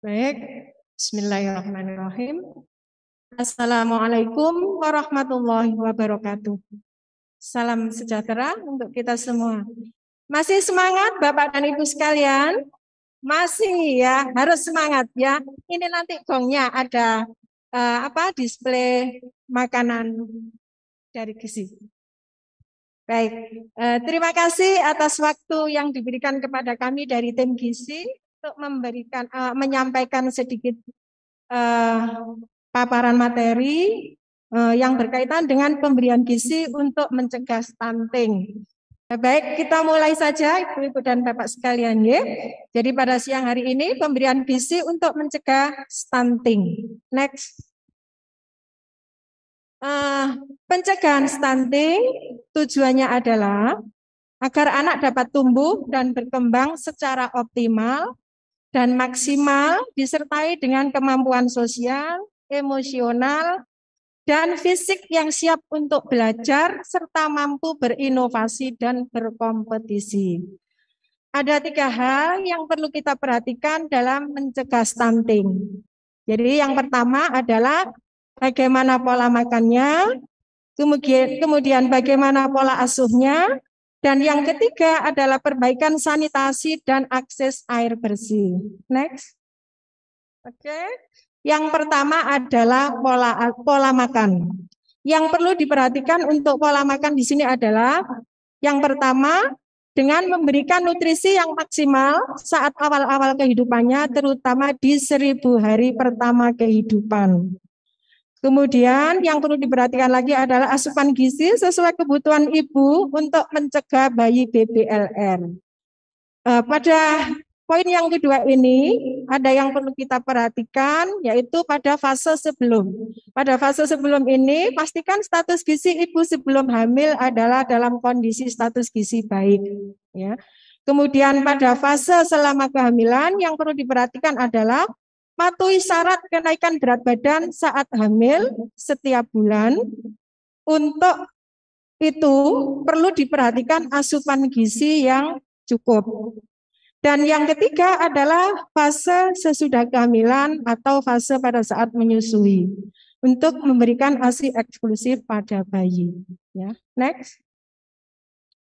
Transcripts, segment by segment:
Baik, Bismillahirrahmanirrahim. Assalamualaikum warahmatullahi wabarakatuh. Salam sejahtera untuk kita semua. Masih semangat Bapak dan Ibu sekalian? Masih ya, harus semangat ya. Ini nanti gongnya ada display makanan dari gizi. Baik, terima kasih atas waktu yang diberikan kepada kami dari tim gizi untuk menyampaikan sedikit paparan materi yang berkaitan dengan pemberian gizi untuk mencegah stunting. Baik, kita mulai saja Ibu-ibu dan Bapak sekalian ya. Jadi pada siang hari ini pemberian gizi untuk mencegah stunting. Next. Pencegahan stunting tujuannya adalah agar anak dapat tumbuh dan berkembang secara optimal dan maksimal disertai dengan kemampuan sosial, emosional, dan fisik yang siap untuk belajar serta mampu berinovasi dan berkompetisi. Ada 3 hal yang perlu kita perhatikan dalam mencegah stunting. Jadi yang pertama adalah bagaimana pola makannya, kemudian bagaimana pola asuhnya, dan yang ketiga adalah perbaikan sanitasi dan akses air bersih. Next. Oke. Yang pertama adalah pola makan. Yang perlu diperhatikan untuk pola makan di sini adalah yang pertama dengan memberikan nutrisi yang maksimal saat awal-awal kehidupannya, terutama di 1000 hari pertama kehidupan. Kemudian yang perlu diperhatikan lagi adalah asupan gizi sesuai kebutuhan ibu untuk mencegah bayi BBLR. Pada poin yang kedua ini ada yang perlu kita perhatikan yaitu pada fase sebelum. Pada fase sebelum ini pastikan status gizi ibu sebelum hamil adalah dalam kondisi status gizi baik. Ya. Kemudian pada fase selama kehamilan yang perlu diperhatikan adalah patuhi syarat kenaikan berat badan saat hamil setiap bulan. Untuk itu perlu diperhatikan asupan gizi yang cukup. Dan yang ketiga adalah fase sesudah kehamilan atau fase pada saat menyusui untuk memberikan ASI eksklusif pada bayi. Ya, next.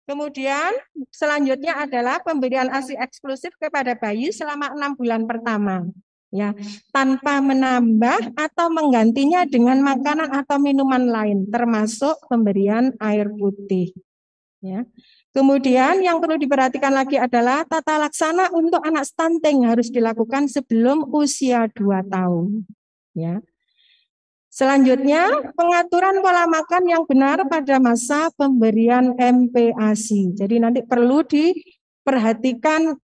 Kemudian selanjutnya adalah pemberian ASI eksklusif kepada bayi selama 6 bulan pertama. Ya, tanpa menambah atau menggantinya dengan makanan atau minuman lain, termasuk pemberian air putih. Ya. Kemudian yang perlu diperhatikan lagi adalah tata laksana untuk anak stunting harus dilakukan sebelum usia 2 tahun. Ya. Selanjutnya, pengaturan pola makan yang benar pada masa pemberian MPASI. Jadi nanti perlu diperhatikan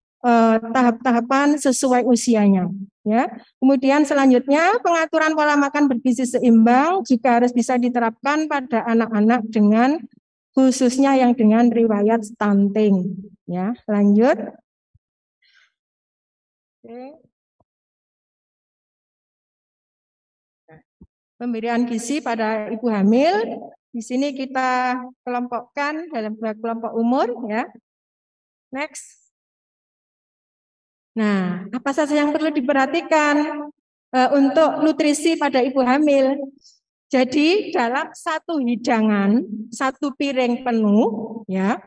tahap-tahapan sesuai usianya. Ya. Kemudian selanjutnya pengaturan pola makan bergizi seimbang juga harus bisa diterapkan pada anak-anak dengan khususnya yang dengan riwayat stunting. Ya, lanjut. Oke. Pemberian gizi pada ibu hamil. Di sini kita kelompokkan dalam 2 kelompok umur ya. Next. Nah, apa saja yang perlu diperhatikan untuk nutrisi pada ibu hamil? Jadi dalam satu hidangan, 1 piring penuh, ya,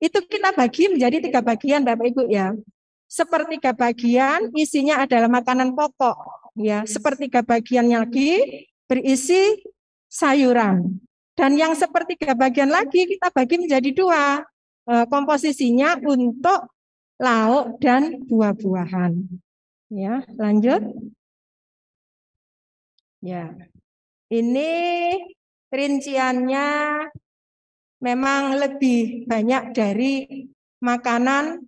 itu kita bagi menjadi 3 bagian, Bapak Ibu ya. Sepertiga bagian isinya adalah makanan pokok, ya. Sepertiga bagian lagi berisi sayuran, dan yang sepertiga bagian lagi kita bagi menjadi 2, komposisinya untuk lauk dan buah-buahan. Ya, lanjut. Ya. Ini rinciannya memang lebih banyak dari makanan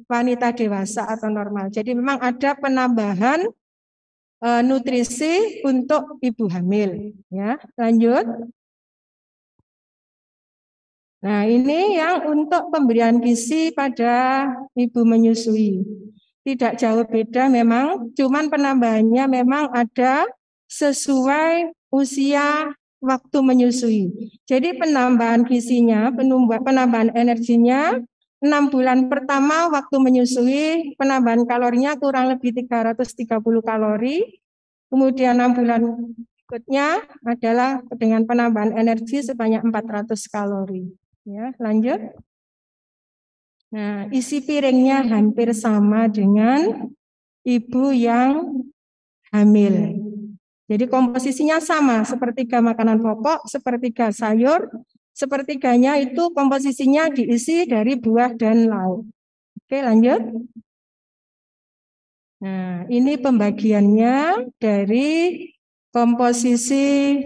wanita dewasa atau normal. Jadi memang ada penambahan nutrisi untuk ibu hamil. Ya, lanjut. Nah, ini yang untuk pemberian gizi pada ibu menyusui. Tidak jauh beda memang, cuman penambahannya memang ada sesuai usia waktu menyusui. Jadi penambahan gizinya, penambahan energinya 6 bulan pertama waktu menyusui penambahan kalorinya kurang lebih 330 kalori. Kemudian 6 bulan berikutnya adalah dengan penambahan energi sebanyak 400 kalori. Ya, lanjut. Nah, isi piringnya hampir sama dengan ibu yang hamil. Jadi komposisinya sama, sepertiga makanan pokok, sepertiga sayur, sepertiganya itu komposisinya diisi dari buah dan lauk. Oke, lanjut. Nah, ini pembagiannya dari komposisi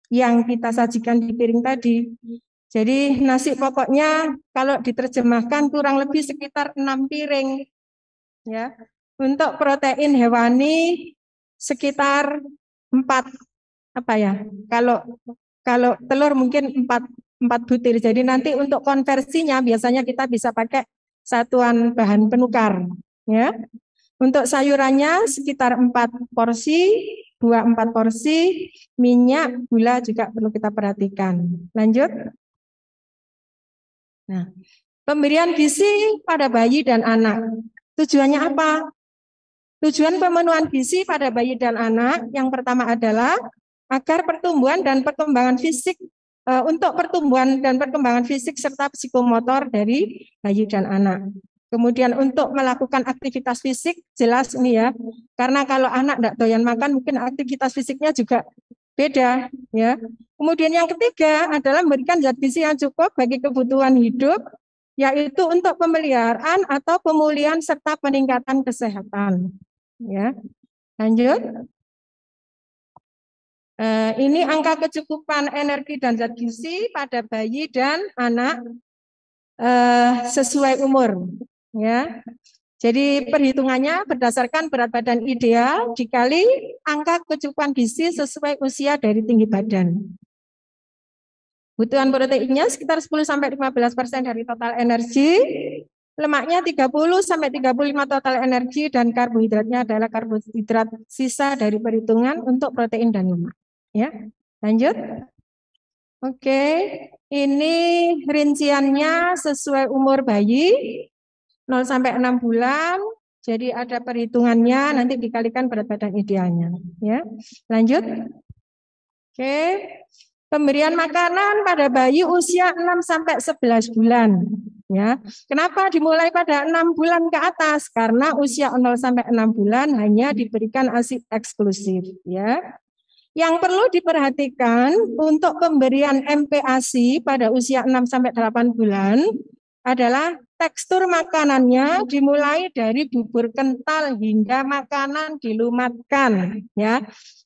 yang kita sajikan di piring tadi. Jadi nasi pokoknya kalau diterjemahkan kurang lebih sekitar 6 piring. Ya. Untuk protein hewani sekitar 4 apa ya? Kalau telur mungkin 4 butir. Jadi nanti untuk konversinya biasanya kita bisa pakai satuan bahan penukar, ya. Untuk sayurannya sekitar 4 porsi, buah 4 porsi, minyak, gula juga perlu kita perhatikan. Lanjut. Nah, pemberian gizi pada bayi dan anak. Tujuannya apa? Tujuan pemenuhan gizi pada bayi dan anak yang pertama adalah agar pertumbuhan dan perkembangan fisik untuk pertumbuhan dan perkembangan fisik serta psikomotor dari bayi dan anak. Kemudian untuk melakukan aktivitas fisik jelas ini ya, karena kalau anak tidak doyan makan mungkin aktivitas fisiknya juga beda ya. Kemudian yang ketiga adalah memberikan zat gizi yang cukup bagi kebutuhan hidup, yaitu untuk pemeliharaan atau pemulihan serta peningkatan kesehatan. Ya, lanjut. Ini angka kecukupan energi dan zat gizi pada bayi dan anak sesuai umur. Ya, jadi perhitungannya berdasarkan berat badan ideal dikali angka kecukupan gizi sesuai usia dari tinggi badan. Kebutuhan proteinnya sekitar 10-15% dari total energi. Lemaknya 30-35 total energi dan karbohidratnya adalah karbohidrat sisa dari perhitungan untuk protein dan lemak. Ya, lanjut. Oke, ini rinciannya sesuai umur bayi 0-6 bulan. Jadi ada perhitungannya nanti dikalikan berat badan idealnya. Ya, lanjut. Oke. Pemberian makanan pada bayi usia 6-11 bulan. Ya, kenapa dimulai pada 6 bulan ke atas? Karena usia 0-6 bulan hanya diberikan ASI eksklusif. Ya, yang perlu diperhatikan untuk pemberian MPASI pada usia 6-8 bulan adalah tekstur makanannya dimulai dari bubur kental hingga makanan dilumatkan. Ya.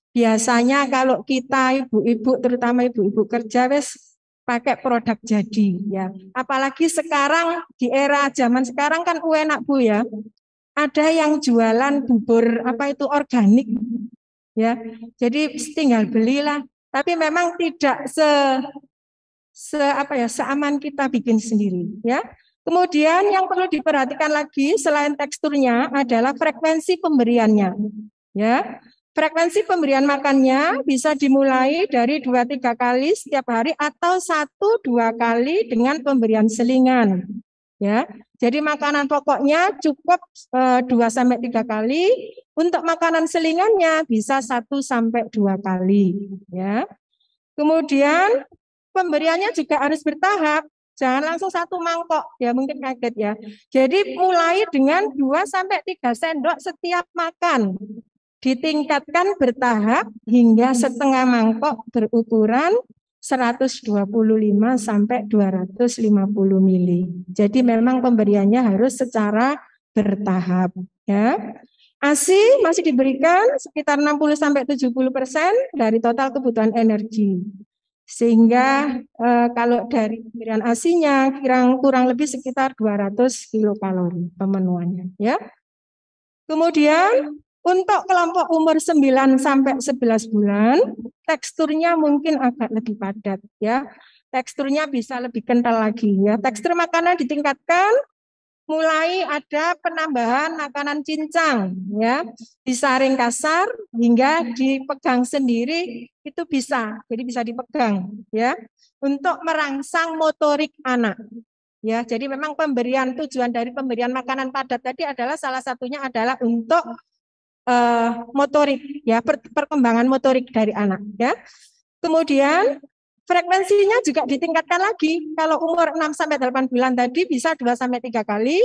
Biasanya kalau kita ibu-ibu, terutama ibu-ibu kerja wes pakai produk jadi ya. Apalagi sekarang di era zaman sekarang kan enak Bu ya. Ada yang jualan bubur apa itu organik ya. Jadi tinggal belilah. Tapi memang tidak seaman kita bikin sendiri ya. Kemudian yang perlu diperhatikan lagi selain teksturnya adalah frekuensi pemberiannya. Ya. Frekuensi pemberian makannya bisa dimulai dari 2-3 kali setiap hari atau 1-2 kali dengan pemberian selingan. Ya, jadi makanan pokoknya cukup 2-3 kali. Untuk makanan selingannya bisa 1-2 kali. Ya. Kemudian pemberiannya juga harus bertahap. Jangan langsung 1 mangkok, ya mungkin kaget ya. Jadi mulai dengan 2-3 sendok setiap makan. Ditingkatkan bertahap hingga setengah mangkok berukuran 125-250 mili. Jadi memang pemberiannya harus secara bertahap. Ya. ASI masih diberikan sekitar 60-70% dari total kebutuhan energi. Sehingga kalau dari pemberian ASI-nya kurang lebih sekitar 200 kilokalori pemenuhannya. Ya. Kemudian untuk kelompok umur 9-11 bulan, teksturnya mungkin agak lebih padat ya. Teksturnya bisa lebih kental lagi ya. Tekstur makanan ditingkatkan, mulai ada penambahan makanan cincang ya. Disaring kasar hingga dipegang sendiri itu bisa. Jadi bisa dipegang ya. Untuk merangsang motorik anak. Ya, jadi memang tujuan dari pemberian makanan padat tadi adalah salah satunya adalah untuk motorik, ya, perkembangan motorik dari anak, ya. Kemudian frekuensinya juga ditingkatkan lagi. Kalau umur 6 sampai 8 bulan tadi bisa 2 sampai 3 kali.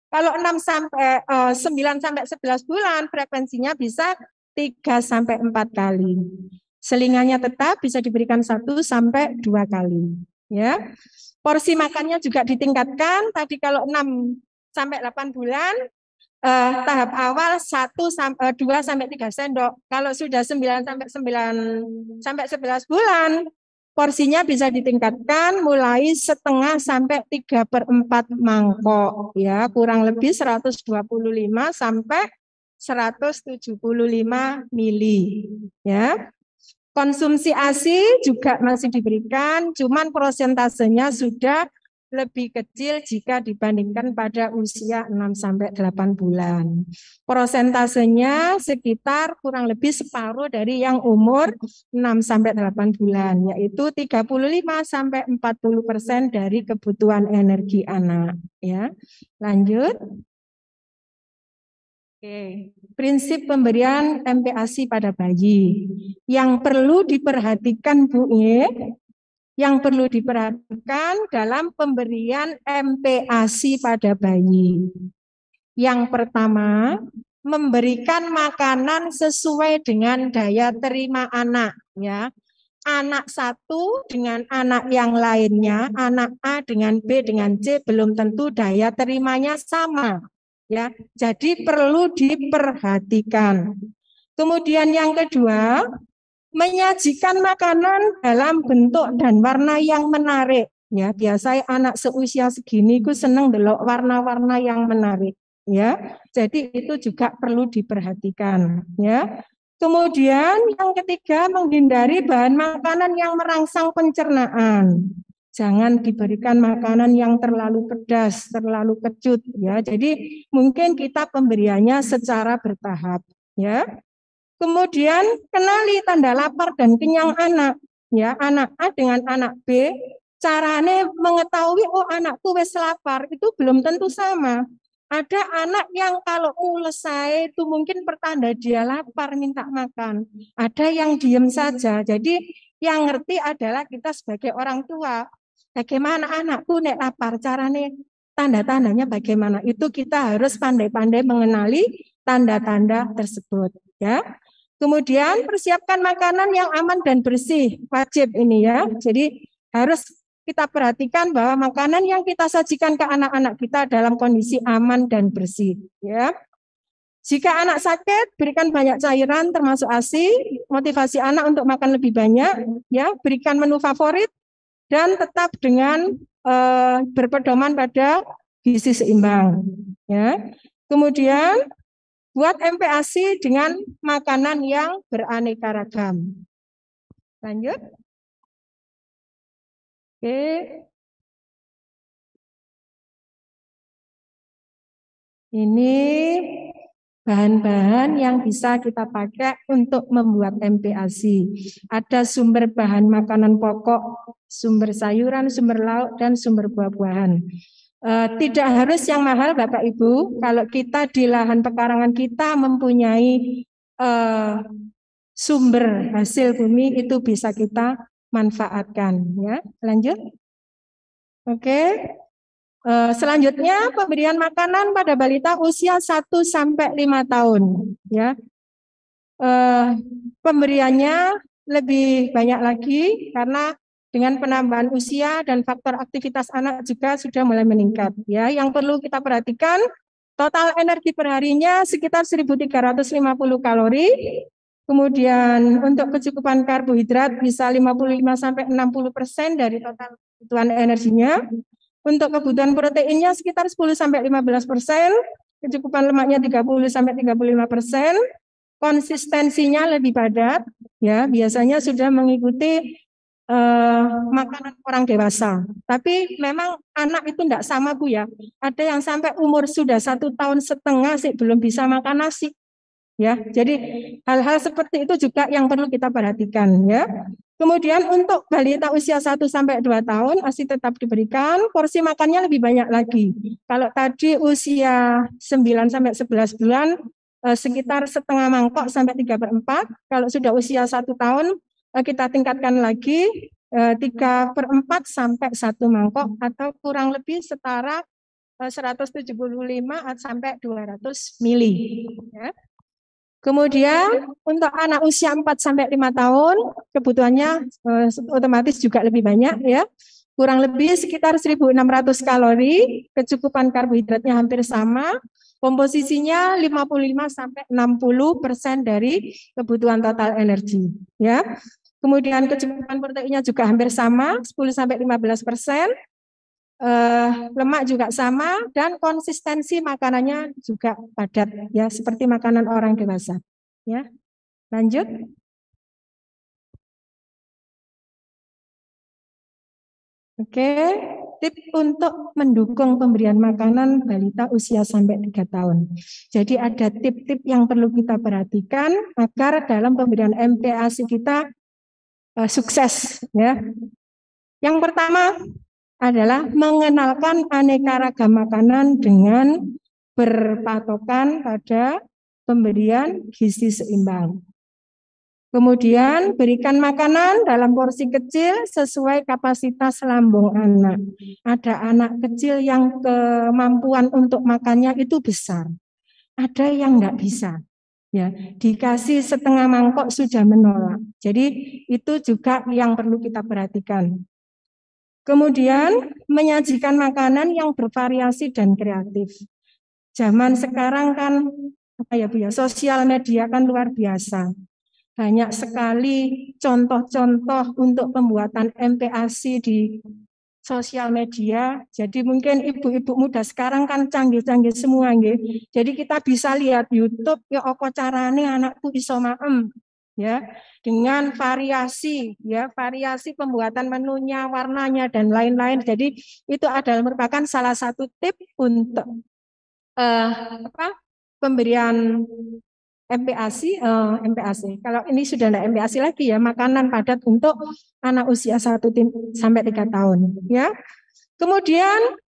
Kalau 6 sampai 9 sampai 11 bulan frekuensinya bisa 3 sampai 4 kali. Selingannya tetap bisa diberikan 1 sampai 2 kali, ya. Porsi makannya juga ditingkatkan. Tadi kalau 6 sampai 8 bulan tahap awal 2 sampai 3 sendok. Kalau sudah 9 sampai 11 bulan, porsinya bisa ditingkatkan mulai setengah sampai 3/4 mangkok, ya, kurang lebih 125 sampai 175 mili, ya. Konsumsi ASI juga masih diberikan, cuman prosentasenya sudah lebih kecil jika dibandingkan pada usia 6 sampai 8 bulan. Prosentasenya sekitar kurang lebih separuh dari yang umur 6 sampai 8 bulan, yaitu 35 sampai 40% dari kebutuhan energi anak, ya. Lanjut. Oke, prinsip pemberian MPASI pada bayi. Yang perlu diperhatikan, Bu, yang perlu diperhatikan dalam pemberian MPASI pada bayi. Yang pertama, memberikan makanan sesuai dengan daya terima anak, ya. Anak satu dengan anak yang lainnya, anak A dengan B dengan C belum tentu daya terimanya sama, ya. Jadi perlu diperhatikan. Kemudian yang kedua, menyajikan makanan dalam bentuk dan warna yang menarik, ya. Biasanya anak seusia segini ku seneng delok warna-warna yang menarik, ya. Jadi itu juga perlu diperhatikan, ya. Kemudian yang ketiga, menghindari bahan makanan yang merangsang pencernaan. Jangan diberikan makanan yang terlalu pedas, terlalu kecut, ya. Jadi mungkin kita pemberiannya secara bertahap, ya. Kemudian kenali tanda lapar dan kenyang anak, ya. Anak A dengan anak B, caranya mengetahui oh anakku wis lapar itu belum tentu sama. Ada anak yang kalau selesai itu mungkin pertanda dia lapar minta makan. Ada yang diem saja. Jadi yang ngerti adalah kita sebagai orang tua. Bagaimana anakku nek lapar, caranya tanda-tandanya bagaimana? Itu kita harus pandai-pandai mengenali tanda-tanda tersebut, ya. Kemudian persiapkan makanan yang aman dan bersih, wajib ini, ya. Jadi harus kita perhatikan bahwa makanan yang kita sajikan ke anak-anak kita dalam kondisi aman dan bersih, ya. Jika anak sakit, berikan banyak cairan termasuk ASI, motivasi anak untuk makan lebih banyak, ya. Berikan menu favorit dan tetap dengan berpedoman pada gizi seimbang, ya. Kemudian buat MPASI dengan makanan yang beraneka ragam. Lanjut. Oke. Ini bahan-bahan yang bisa kita pakai untuk membuat MPASI. Ada sumber bahan makanan pokok, sumber sayuran, sumber lauk, dan sumber buah-buahan. Tidak harus yang mahal Bapak Ibu. Kalau kita di lahan pekarangan kita mempunyai sumber hasil bumi itu bisa kita manfaatkan, ya. Lanjut. Oke. Selanjutnya pemberian makanan pada balita usia 1 sampai 5 tahun, ya. Pemberiannya lebih banyak lagi karena dengan penambahan usia dan faktor aktivitas anak juga sudah mulai meningkat, ya. Yang perlu kita perhatikan, total energi perharinya sekitar 1.350 kalori. Kemudian untuk kecukupan karbohidrat bisa 55 sampai 60% dari total kebutuhan energinya. Untuk kebutuhan proteinnya sekitar 10 sampai 15%, kecukupan lemaknya 30 sampai 35%. Konsistensinya lebih padat, ya. Biasanya sudah mengikuti makanan orang dewasa. Tapi memang anak itu tidak sama, Bu, ya. Ada yang sampai umur sudah 1,5 tahun sih belum bisa makan nasi. Ya, jadi hal-hal seperti itu juga yang perlu kita perhatikan ya. Kemudian untuk balita usia 1 sampai 2 tahun masih tetap diberikan, porsi makannya lebih banyak lagi. Kalau tadi usia 9 sampai 11 bulan sekitar setengah mangkok sampai 3/4. Kalau sudah usia 1 tahun kita tingkatkan lagi 3/4 sampai 1 mangkok atau kurang lebih setara 175 sampai 200 mili. Ya. Kemudian untuk anak usia 4 sampai 5 tahun kebutuhannya otomatis juga lebih banyak ya. Kurang lebih sekitar 1.600 kalori, kecukupan karbohidratnya hampir sama, komposisinya 55 sampai 60% dari kebutuhan total energi ya. Kemudian kecukupan proteinnya juga hampir sama, 10 sampai 15%. Lemak juga sama dan konsistensi makanannya juga padat ya seperti makanan orang dewasa ya. Lanjut. Oke, tip untuk mendukung pemberian makanan balita usia sampai 3 tahun. Jadi ada tip-tip yang perlu kita perhatikan agar dalam pemberian MPASI kita sukses ya. Yang pertama adalah mengenalkan aneka ragam makanan dengan berpatokan pada pemberian gizi seimbang. Kemudian berikan makanan dalam porsi kecil sesuai kapasitas lambung anak. Ada anak kecil yang kemampuan untuk makannya itu besar. Ada yang enggak bisa. Ya, dikasih setengah mangkok sudah menolak. Jadi itu juga yang perlu kita perhatikan. Kemudian menyajikan makanan yang bervariasi dan kreatif. Zaman sekarang kan apa ya Bu ya, sosial media kan luar biasa. Banyak sekali contoh-contoh untuk pembuatan MPASI di sosial media. Jadi mungkin ibu-ibu muda sekarang kan canggih-canggih semua nggih. Jadi kita bisa lihat YouTube ya apa carane anakku iso maem ya, dengan variasi ya, variasi pembuatan menunya, warnanya dan lain-lain. Jadi itu adalah merupakan salah satu tip untuk pemberian MPASI. Kalau ini sudah tidak MPASI lagi ya, makanan padat untuk anak usia 1 sampai 3 tahun ya. Kemudian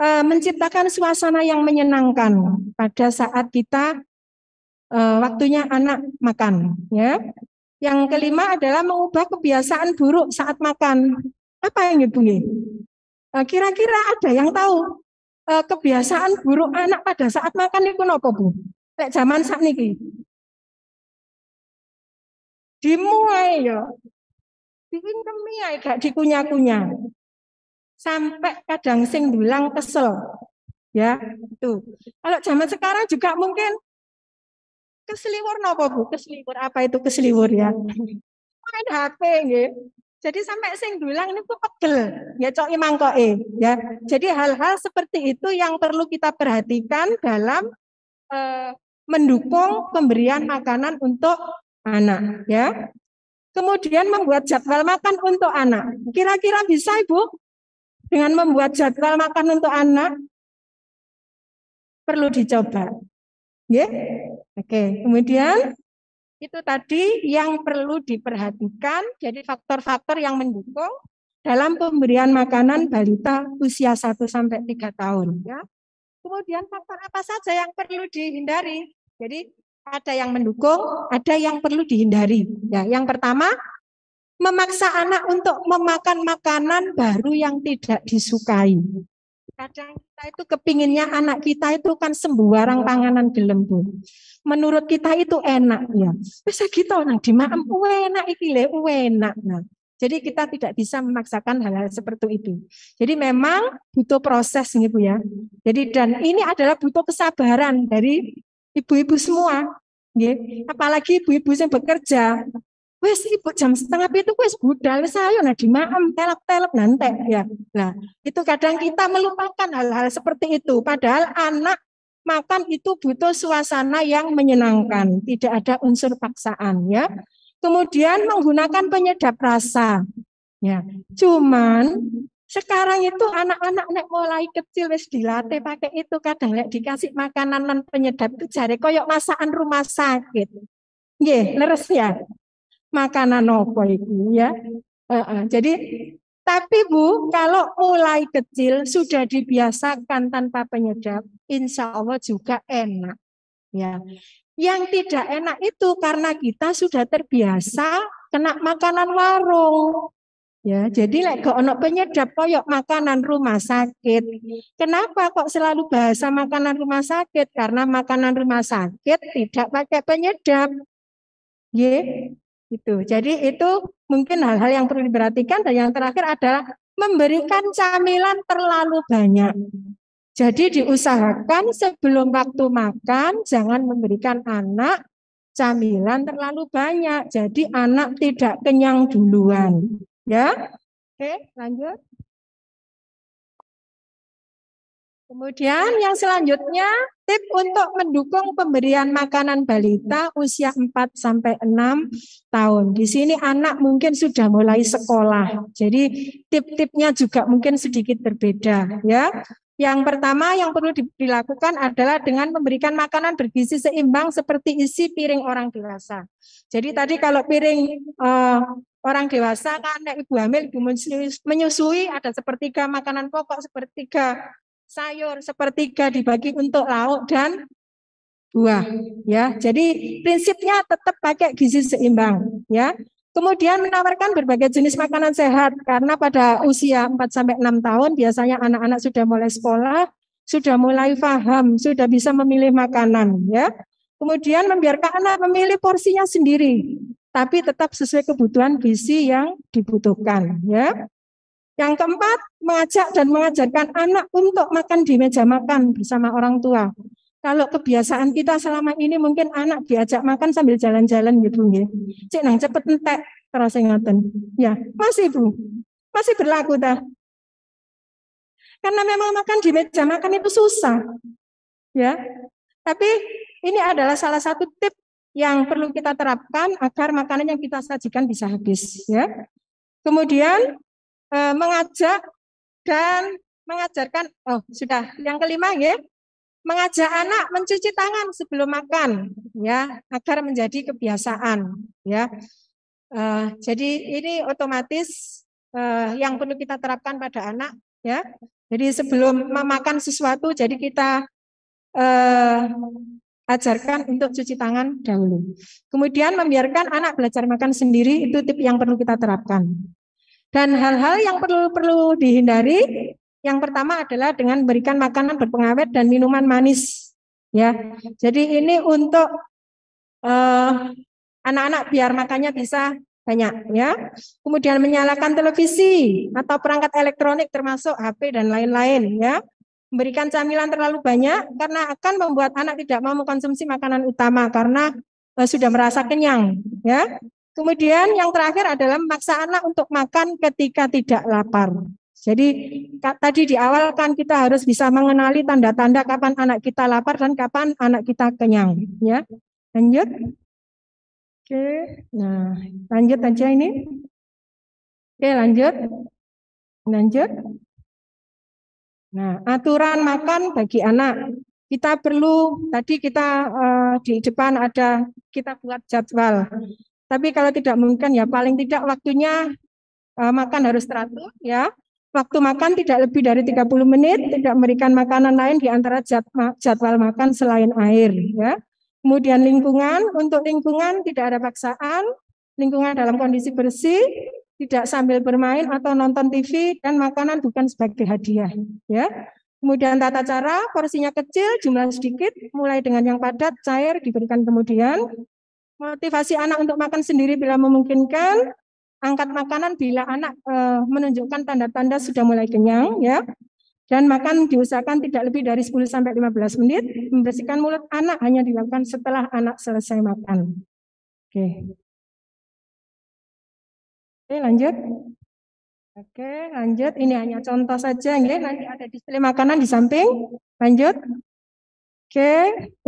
menciptakan suasana yang menyenangkan pada saat kita waktunya anak makan ya. Yang kelima adalah mengubah kebiasaan buruk saat makan. Apa yang Ibu? Kira-kira ada yang tahu kebiasaan buruk anak pada saat makan itu apa Bu? Lek zaman sakniki. Dimuai ya. Diingkemi ae gak dikunyah-kunyah. Sampai kadang sing dulang kesel. Ya, itu. Kalau zaman sekarang juga mungkin keseliwur napa Bu? Keseliwur apa itu keseliwur ya? Main HP nggih. Jadi sampai sing dulang ini tuh pegel, ya coki mangkoke ya. Jadi hal-hal seperti itu yang perlu kita perhatikan dalam mendukung pemberian makanan untuk anak ya. Kemudian membuat jadwal makan untuk anak. Kira-kira bisa Ibu dengan membuat jadwal makan untuk anak? Perlu dicoba. Ya. Oke, kemudian itu tadi yang perlu diperhatikan, jadi faktor-faktor yang mendukung dalam pemberian makanan balita usia 1 sampai 3 tahun ya. Kemudian faktor apa saja yang perlu dihindari? Jadi ada yang mendukung, ada yang perlu dihindari. Ya, yang pertama, memaksa anak untuk memakan makanan baru yang tidak disukai. Kadang kita itu kepinginnya anak kita itu kan sembarang panganan gelembung. Menurut kita itu enak ya. Bisa kita nang dimaem enak iki le enak. Nah, jadi kita tidak bisa memaksakan hal-hal seperti itu. Jadi memang butuh proses nih Bu ya. Jadi dan ini adalah butuh kesabaran dari ibu-ibu semua. Ya. Apalagi ibu-ibu yang bekerja. Wes Ibu jam 6:30 wes budal saya nah dimaem telep-telep nanti ya. Nah, itu kadang kita melupakan hal-hal seperti itu. Padahal anak makan itu butuh suasana yang menyenangkan, tidak ada unsur paksaan ya. Kemudian menggunakan penyedap rasa. Ya. Cuman Sekarang itu anak-anak nek mulai kecil wis dilatih pakai itu, kadang nek dikasih makanan non penyedap itu jare koyok masakan rumah sakit. Nggih, leres ya. Makanan apa itu ya? Jadi tapi Bu, kalau mulai kecil sudah dibiasakan tanpa penyedap, insya Allah juga enak. Ya, yang tidak enak itu karena kita sudah terbiasa kena makanan warung. Ya, jadi lek gak ono penyedap koyok makanan rumah sakit. Kenapa kok selalu bahasa makanan rumah sakit? Karena makanan rumah sakit tidak pakai penyedap. Ya, itu. Jadi itu mungkin hal-hal yang perlu diperhatikan, dan yang terakhir adalah memberikan camilan terlalu banyak. Jadi diusahakan sebelum waktu makan jangan memberikan anak camilan terlalu banyak. Jadi anak tidak kenyang duluan. Ya. Oke, lanjut. Kemudian yang selanjutnya tip untuk mendukung pemberian makanan balita usia 4 sampai 6 tahun. Di sini anak mungkin sudah mulai sekolah. Jadi tip-tipnya juga mungkin sedikit berbeda ya. Yang pertama yang perlu dilakukan adalah dengan memberikan makanan bergizi seimbang seperti isi piring orang dewasa. Jadi tadi kalau piring orang dewasa kan ibu hamil, ibu menyusui ada sepertiga makanan pokok, sepertiga sayur, sepertiga dibagi untuk lauk dan buah ya. Jadi prinsipnya tetap pakai gizi seimbang ya. Kemudian menawarkan berbagai jenis makanan sehat karena pada usia 4 sampai 6 tahun biasanya anak-anak sudah mulai sekolah, sudah mulai paham, sudah bisa memilih makanan ya. Kemudian membiarkan anak memilih porsinya sendiri, tapi tetap sesuai kebutuhan gizi yang dibutuhkan ya. Yang keempat, mengajak dan mengajarkan anak untuk makan di meja makan bersama orang tua. Kalau kebiasaan kita selama ini mungkin anak diajak makan sambil jalan-jalan gitu ya. Cik nang cepet entek terus ngoten. Ya, masih Bu. Masih berlaku dah. Karena memang makan di meja makan itu susah. Ya. Tapi ini adalah salah satu tip yang perlu kita terapkan agar makanan yang kita sajikan bisa habis ya. Kemudian mengajak dan mengajarkan, sudah yang kelima ya, mengajak anak mencuci tangan sebelum makan ya, agar menjadi kebiasaan ya. Jadi ini otomatis yang perlu kita terapkan pada anak ya. Jadi sebelum memakan sesuatu, jadi kita ajarkan untuk cuci tangan dahulu. Kemudian membiarkan anak belajar makan sendiri, itu tip yang perlu kita terapkan. Dan hal-hal yang perlu dihindari, yang pertama adalah dengan memberikan makanan berpengawet dan minuman manis. Ya, jadi ini untuk anak-anak biar makannya bisa banyak. Ya, kemudian menyalakan televisi atau perangkat elektronik termasuk HP dan lain-lain. Ya, memberikan camilan terlalu banyak karena akan membuat anak tidak mau mengkonsumsi makanan utama karena sudah merasa kenyang. Ya. Kemudian yang terakhir adalah memaksa anak untuk makan ketika tidak lapar. Jadi tadi di awal kan kita harus bisa mengenali tanda-tanda kapan anak kita lapar dan kapan anak kita kenyang. Ya, lanjut. Oke, nah lanjut aja ini. Oke, lanjut. Lanjut. Nah, aturan makan bagi anak. Kita perlu, tadi kita di depan ada, kita buat jadwal. Tapi kalau tidak mungkin ya paling tidak waktunya makan harus teratur ya. Waktu makan tidak lebih dari 30 menit, tidak memberikan makanan lain di antara jadwal makan selain air ya. Kemudian lingkungan, untuk lingkungan tidak ada paksaan, lingkungan dalam kondisi bersih, tidak sambil bermain atau nonton TV, dan makanan bukan sebagai hadiah ya. Kemudian tata cara, porsinya kecil, jumlah sedikit, mulai dengan yang padat, cair diberikan kemudian. Motivasi anak untuk makan sendiri bila memungkinkan, angkat makanan bila anak menunjukkan tanda-tanda sudah mulai kenyang ya. Dan makan diusahakan tidak lebih dari 10 sampai 15 menit. Membersihkan mulut anak hanya dilakukan setelah anak selesai makan. Oke. Oke, lanjut. Oke, lanjut. Ini hanya contoh saja ya. Nanti ada display makanan di samping. Lanjut. Oke,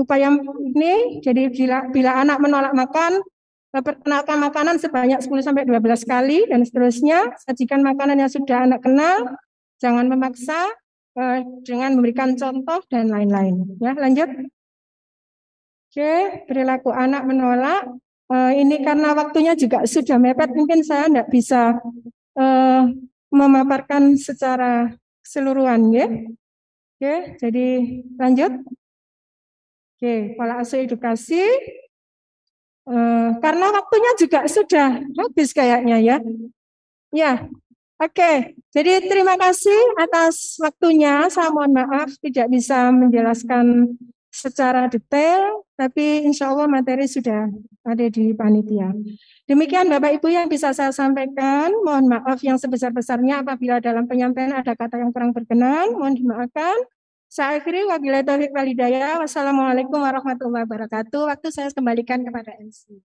upaya ini jadi bila anak menolak makan, perkenalkan makanan sebanyak 10 sampai 12 kali dan seterusnya. Sajikan makanan yang sudah anak kenal, Jangan memaksa dengan memberikan contoh dan lain-lain. Ya, lanjut. Oke, perilaku anak menolak. Ini karena waktunya juga sudah mepet, mungkin saya tidak bisa memaparkan secara keseluruhan, ya. Oke, jadi lanjut. Oke, pola asuh edukasi. Karena waktunya juga sudah habis kayaknya ya. Ya, oke. Jadi terima kasih atas waktunya. Saya mohon maaf tidak bisa menjelaskan secara detail, tapi insya Allah materi sudah ada di panitia. Demikian Bapak Ibu yang bisa saya sampaikan. Mohon maaf yang sebesar-besarnya apabila dalam penyampaian ada kata yang kurang berkenan. Mohon dimaafkan. Saya akhiri wabillahi taufiq wal hidayah. Wassalamualaikum warahmatullahi wabarakatuh. Waktu saya kembalikan kepada MC.